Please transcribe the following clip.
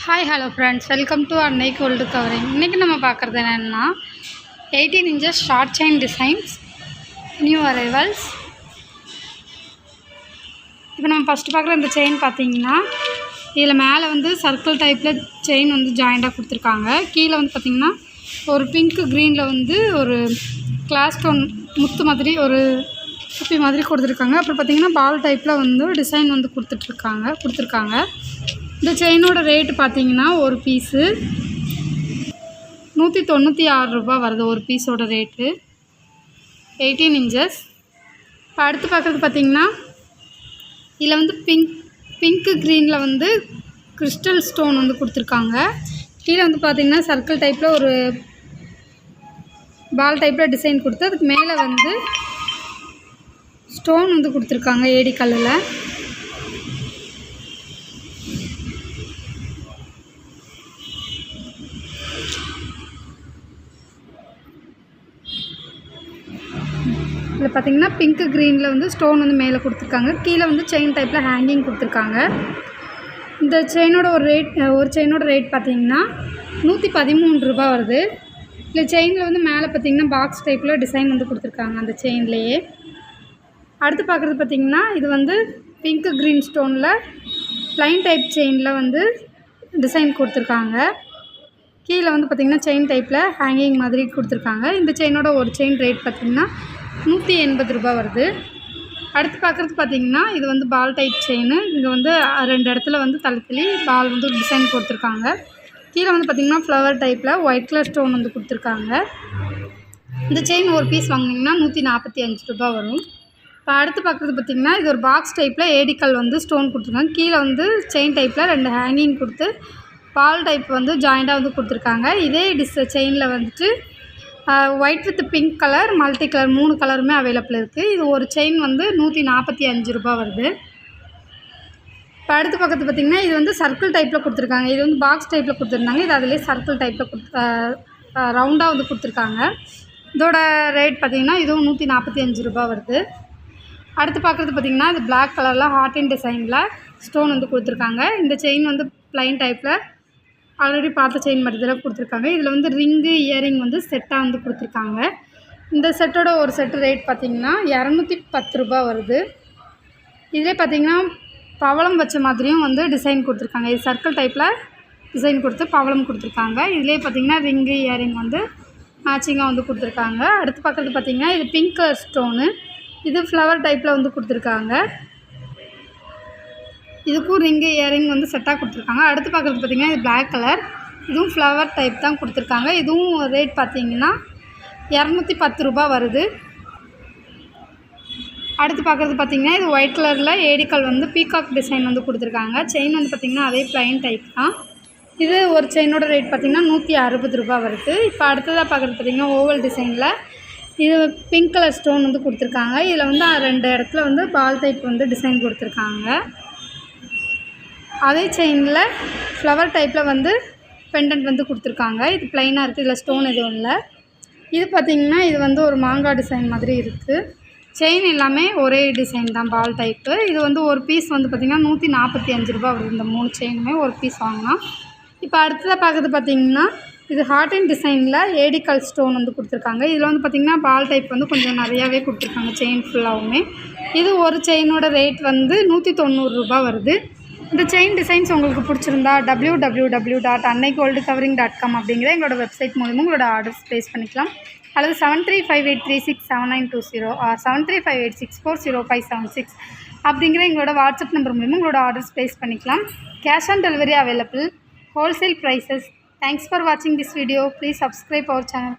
Hi hello friends, welcome to அன்னை gold covering. இன்றைக்கி நம்ம பார்க்குறது என்னென்னா 18 inches short chain designs, new arrivals. இப்போ நம்ம ஃபஸ்ட்டு பார்க்குற இந்த செயின் பார்த்திங்கன்னா, இதில் மேலே வந்து சர்க்கிள் டைப்பில் செயின் வந்து ஜாயிண்டாக கொடுத்துருக்காங்க. கீழே வந்து பார்த்திங்கன்னா ஒரு பிங்க் க்ரீனில் வந்து ஒரு கிளாஸ் ஸ்டோன் முத்து மாதிரி ஒரு குப்பி மாதிரி கொடுத்துருக்காங்க. அப்புறம் பார்த்திங்கன்னா பால் டைப்பில் வந்து டிசைன் வந்து கொடுத்துருக்காங்க. இந்த செயினோட ரேட்டு பார்த்திங்கன்னா ஒரு பீஸு 196 ரூபா வருது. ஒரு பீஸோட ரேட்டு 18 இன்ச்சஸ். இப்போ அடுத்து பார்க்குறது பார்த்திங்கன்னா, இதில் வந்து பிங்க்கு க்ரீனில் வந்து கிறிஸ்டல் ஸ்டோன் வந்து கொடுத்துருக்காங்க. கீழே வந்து பார்த்திங்கன்னா சர்க்கிள் டைப்பில் ஒரு பால் டைப்பில் டிசைன் கொடுத்து அதுக்கு மேலே வந்து ஸ்டோன் வந்து கொடுத்துருக்காங்க ஏடி கல்லில். இதில் பார்த்திங்கன்னா பிங்க் க்ரீனில் வந்து ஸ்டோன் வந்து மேலே கொடுத்துருக்காங்க. கீழே வந்து செயின் டைப்பில் ஹேங்கிங் கொடுத்துருக்காங்க. இந்த செயினோட ஒரு செயினோட ரேட் பார்த்திங்கன்னா 113 ரூபா வருது. இல்லை செயினில் வந்து மேலே பார்த்திங்கன்னா பாக்ஸ் டைப்பில் டிசைன் வந்து கொடுத்துருக்காங்க அந்த செயின்லேயே. அடுத்து பார்க்குறது பார்த்திங்கன்னா, இது வந்து பிங்க் க்ரீன் ஸ்டோனில் ப்ளைன் டைப் செயினில் வந்து டிசைன் கொடுத்துருக்காங்க. கீழே வந்து பார்த்திங்கன்னா செயின் டைப்பில் ஹேங்கிங் மாதிரி கொடுத்துருக்காங்க. இந்த செயினோட ஒரு செயின் ரேட் பார்த்திங்கன்னா 180 ரூபா வருது. அடுத்து பார்க்குறது பார்த்திங்கன்னா, இது வந்து பால் டைப் செயின். இங்கே வந்து 2 இடத்துல வந்து தள்ளி பால் வந்து டிசைன் கொடுத்துருக்காங்க. கீழே வந்து பார்த்திங்கன்னா ஃப்ளவர் டைப்பில் ஒயிட் கலர் ஸ்டோன் வந்து கொடுத்துருக்காங்க. இந்த செயின் ஒரு பீஸ் வாங்கினீங்கன்னா 145 ரூபா வரும். இப்போ அடுத்து பார்க்குறது பார்த்திங்கன்னா, இது ஒரு பாக்ஸ் டைப்பில் ஏடிக்கல் வந்து ஸ்டோன் கொடுத்துருக்காங்க. கீழே வந்து செயின் டைப்பில் 2 ஹேங்கிங் கொடுத்து பால் டைப் வந்து ஜாயிண்டாக வந்து கொடுத்துருக்காங்க. இதே செயினில் வந்துட்டு white with pink colour, multi colour 3 கலருமே அவைலபிள் இருக்குது. இது ஒரு செயின் வந்து 145 ரூபா வருது. இப்போ அடுத்து பக்கத்து பார்த்திங்கன்னா, இது வந்து சர்க்கிள் டைப்பில் கொடுத்துருக்காங்க. இது வந்து பாக்ஸ் டைப்பில் கொடுத்துருந்தாங்க. இது அதிலே சர்க்கிள் டைப்பில் ரவுண்டாக வந்து கொடுத்துருக்காங்க. இதோட ரேட் பார்த்திங்கன்னா இதுவும் 145 ரூபா வருது. அடுத்து பார்க்குறது பார்த்திங்கன்னா, இது பிளாக் கலரில் ஹார்ட் அண்ட் டிசைனில் ஸ்டோன் வந்து கொடுத்துருக்காங்க. இந்த செயின் வந்து ப்ளைன் டைப்பில் ஆல்ரெடி பார்த்த செயின் மட்டும் கொடுத்துருக்காங்க. இதில் வந்து ரிங்கு இயரிங் வந்து செட்டாக வந்து கொடுத்துருக்காங்க. இந்த செட்டோட ஒரு செட்டு ரேட் பார்த்திங்கன்னா 210 ரூபா வருது. இதிலே பார்த்திங்கன்னா பவளம் வச்ச மாதிரியும் வந்து டிசைன் கொடுத்துருக்காங்க. இது சர்க்கிள் டைப்பில் டிசைன் கொடுத்து பவளம் கொடுத்துருக்காங்க. இதிலே பார்த்திங்கன்னா ரிங்கு இயரிங் வந்து மேட்சிங்காக வந்து கொடுத்துருக்காங்க. அடுத்து பார்க்குறது பார்த்திங்கன்னா, இது பிங்க் கலர் ஸ்டோனு. இது ஃப்ளவர் டைப்பில் வந்து கொடுத்துருக்காங்க. இதுக்கும் ரிங்கு இயரிங் வந்து செட்டாக கொடுத்துருக்காங்க. அடுத்து பார்க்குறது பார்த்திங்கன்னா, இது பிளாக் கலர். இதுவும் ஃப்ளவர் டைப் தான் கொடுத்துருக்காங்க. இதுவும் ரேட் பார்த்திங்கன்னா 210 ரூபா வருது. அடுத்து பார்க்குறது பார்த்திங்கன்னா, இது ஒயிட் கலரில் ஏடிக்கல் வந்து பீகாக் டிசைன் வந்து கொடுத்துருக்காங்க. செயின் வந்து பார்த்திங்கன்னா அதே ப்ளைன் டைப் தான். இது ஒரு செயினோட ரேட் பார்த்திங்கன்னா 160 ரூபா வருது. இப்போ அடுத்ததாக பார்க்குறது பார்த்திங்கன்னா, ஓவல் டிசைனில் இது பிங்க் கலர் ஸ்டோன் வந்து கொடுத்துருக்காங்க. இதில் வந்து 2 இடத்துல வந்து பால் டைப் வந்து டிசைன் கொடுத்துருக்காங்க. அதே செயினில் ஃப்ளவர் டைப்பில் வந்து பெண்டன்ட் வந்து கொடுத்துருக்காங்க. இது ப்ளைனாக இருக்குது. இதில் ஸ்டோன் எதுவும் இல்லை. இது பார்த்திங்கன்னா, இது வந்து ஒரு மாங்காய் டிசைன் மாதிரி இருக்குது. செயின் எல்லாமே ஒரே டிசைன் தான், பால் டைப்பு. இது வந்து ஒரு பீஸ் வந்து பார்த்திங்கன்னா 145 ரூபா வருது. இந்த 3 செயினுமே ஒரு பீஸ் வாங்கினா. இப்போ அடுத்ததாக பார்க்குறது பார்த்திங்கன்னா, இது ஹார்ட் அண்ட் டிசைனில் ஏடிக்கல் ஸ்டோன் வந்து கொடுத்துருக்காங்க. இதில் வந்து பார்த்திங்கன்னா பால் டைப் வந்து கொஞ்சம் நிறையாவே கொடுத்துருக்காங்க செயின் ஃபுல்லாகவுமே. இது ஒரு செயினோட ரேட் வந்து 190 ரூபா வருது. இந்த செயின் டிசைன்ஸ் உங்களுக்கு பிடிச்சிருந்தா www.annaigoldcovering.com அப்படிங்கிற எங்களோட வெப்சைட் மூலமாக உங்களோட ஆர்டர்ஸ் ப்ளேஸ் பண்ணிக்கலாம். அல்லது 7358367920 ஆர் 7358640576 அப்படிங்கிற எங்களோட வாட்ஸ்அப் நம்பர் மூலமாக உங்களோட ஆர்டர்ஸ் ப்ளேஸ் பண்ணிக்கலாம். Cash on delivery available. Wholesale prices. Thanks for வாட்சிங் this video. Please subscribe our channel.